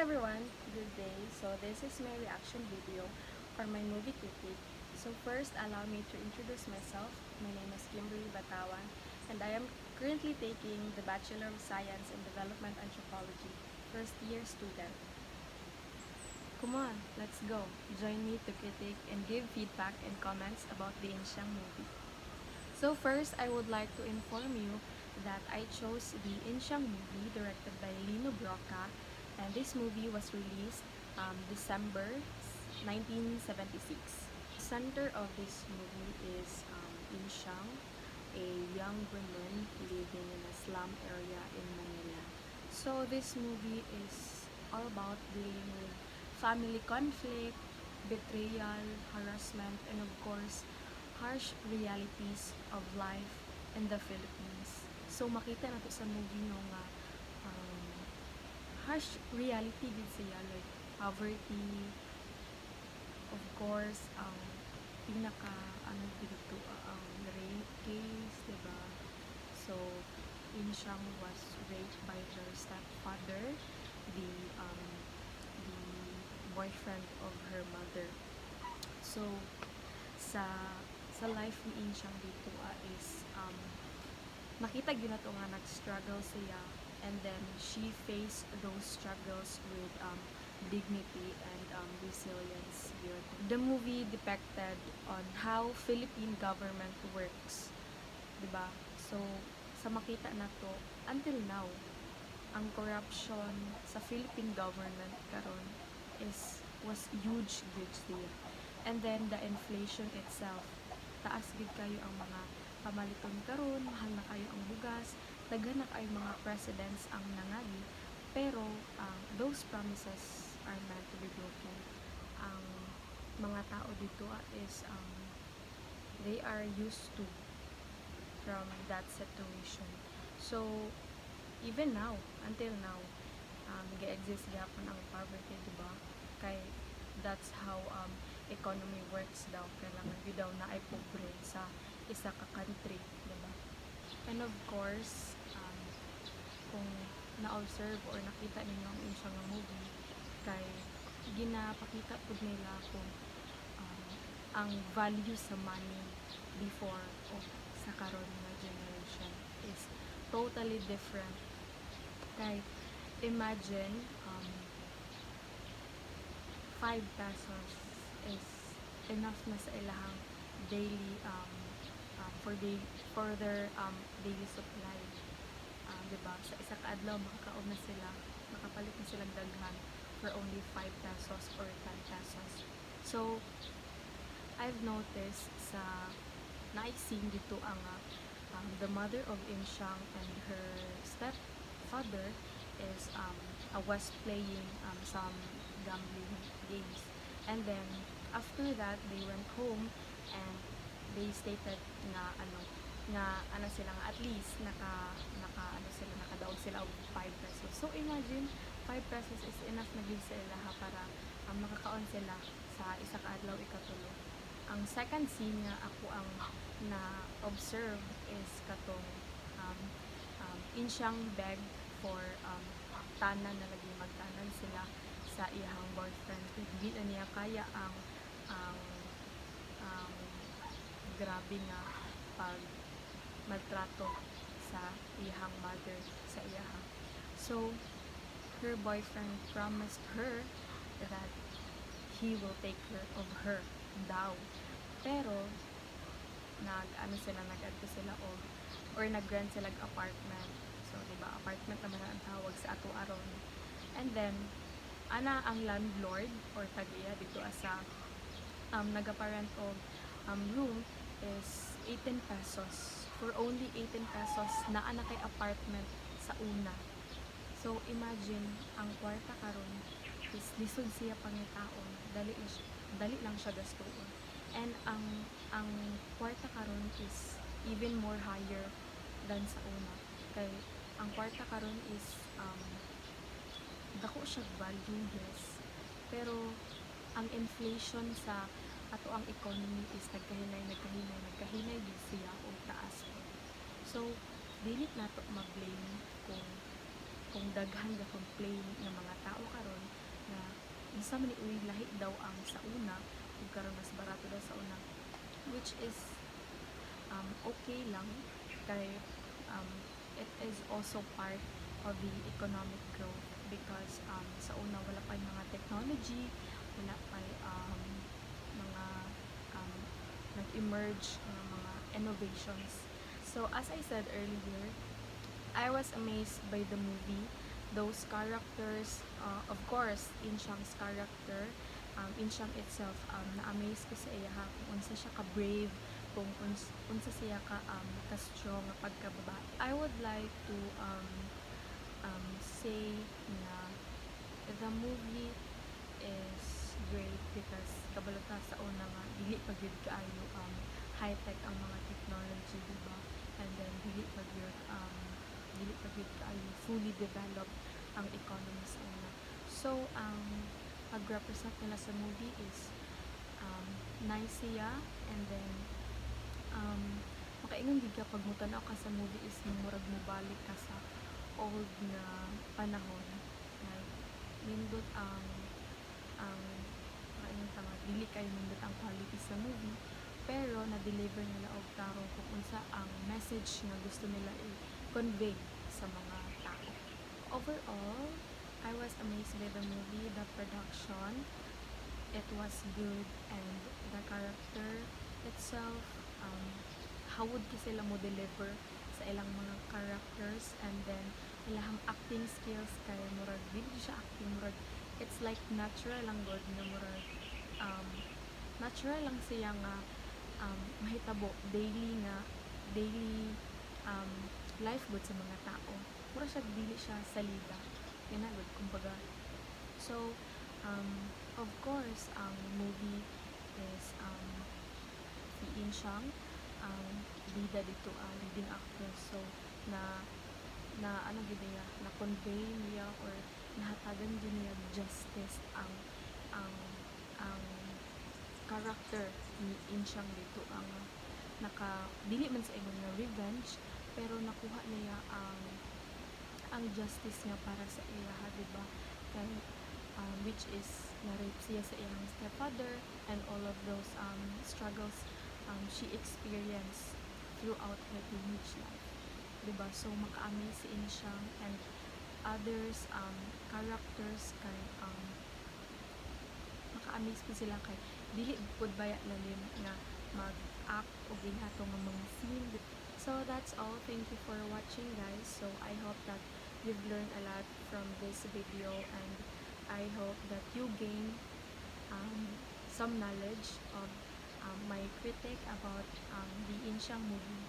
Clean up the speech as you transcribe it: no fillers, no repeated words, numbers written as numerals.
everyone, good day. So this is my reaction video for my movie critic. So first, allow me to introduce myself. My name is Kimberly Batawan and I am currently taking the Bachelor of Science in Development Anthropology, first year student. Come on, let's go. Join me to critique and give feedback and comments about the Insyang movie. So first, I would like to inform you that I chose the Insyang movie directed by Lino Broca, and this movie was released December 1976. The center of this movie is Insyang, a young woman living in a slum area in Manila. So this movie is all about dealing with family conflict, betrayal, harassment, and of course, harsh realities of life in the Philippines. So makita nato sa movie no nga harsh reality gid siya, like poverty, of course, pinaka dito rape case, diba? So Insyang was raped by her stepfather, the the boyfriend of her mother. So sa life ni Insyang dito is makita gyud nato nga nag-struggle siya, and then she faced those struggles with dignity and resilience gyud. The movie depicted on how Philippine government works, diba? So sa makita nato until now, ang corruption sa Philippine government karon was huge good siya. And then the inflation itself, taas gid kayo ang mga pamaliton karon, mahal na kayo ang bugas, daghan na kayo mga presidents ang nangagi, pero those promises are meant to be broken. Ang mga tao dito is they are used to from that situation. So even now, until now, ga-exist gyapon ang poverty, diba? Kay that's how economy works daw. Kailangan yun daw na ay pobre sa isa ka country, diba? And of course, kung na-observe or nakita ninyo ang isang movie, kay ginapakita po nila kung ang value sa money before o sa karon nga generation is totally different. Kay imagine 5 pesos is enough na sa ilahang daily for their daily supply, diba? Sa isa ka adlaw makakaon na sila, makapalit na silang daghan for only 5 pesos or 10 pesos. So I've noticed sa na-scene dito ang the mother of Insyang and her stepfather is was playing some gambling games, and then after that they went home and they stated na sila nga at least nakadaog sila og 5 pesos. So imagine 5 pesos is enough na gyud sa ilaha para makakaon sila sa isa ka adlaw ikatulo. Ang second scene nga ako ang na-observe is katong Insyang beg for tanan na lagi magtanan sila sa iyang boyfriend. Hindi na niya kaya ang grabe nga pag maltrato sa iyang mother sa iyang. So her boyfriend promised her that he will take care of her daw. Pero nag-adto sila or nag-rent sila apartment. So diba, apartment naman ang tawag sa ato aron. And then ana ang landlord or tagiya dito sa nagaparent og room is 18 pesos. For only 18 pesos naa na kay apartment sa una. So imagine ang kwarta karon is lisod siya pangitaon, dali lang siya gastuon. And ang kwarta karon is even more higher than sa una. Kay ang kwarta karon is dako siya value, yes, pero ang inflation sa ato ang economy is nagkahinay gid siya og taas po. So dili nato mag-blame kung daghan ga complain ng mga tao karon usa man uy lahi daw ang sa una ug karon mas barato daw sa una, which is okay lang kay um, it is also part of the economic growth because sa una wala pa yung mga technology, wala pa mga um, nag-emerge ng mga innovations. So as I said earlier, I was amazed by the movie. Those characters, of course, Inshang's character, Inshang itself, na-amaze ko sa iya ha, kung unsa siya ka-brave, kung unsa siya ka-strong nga pagkababae. I would like to say na the movie is great because kabalo ta sa una nga dili pa gyud kaayo high-tech ang mga technology, diba? And then dili pa gyud kaayo fully developed ang economy sa una. So ang pag-represent nila sa movie is nice siya, and then makaingon gid ka pag mutanaw ka sa movie is murag mobalik ka sa old na panahon, like nindot ang makaingon ta nga dili kay nindot ang quality sa movie, pero na-deliver nila og tarong kung unsa ang message nga gusto nila i-convey sa mga tao. Overall, I was amazed by the movie, the production, it was good, and the character itself, how would ka sila mo deliver sa ilang mga characters, and then ilang acting skills kay murag dili siya acting, murag it's like natural lang god nga murag natural lang siya nga mahitabo daily life good sa mga tao, mura siya dili siya salida yan na good kumbaga. So of course ang movie is si Inshang bida dito leading actress, so na ano gid niya na convey niya or nahatagan din niya justice ang character ni Inshang dito, ang dili man sa ingon nga revenge, pero nakuha niya ang justice nga para sa iya, diba? Kay which is na-rape siya sa iyang stepfather, and all of those struggles she experienced throughout her teenage life, diba? So maka-amaze si Inshang and others characters kay maka-amaze po sila kay dili pud baya lalim nga mag-act o ginato nga mga scene. So that's all. Thank you for watching, guys. So I hope that you've learned a lot from this video, and I hope that you gain some knowledge of my critique about the Inshang movie.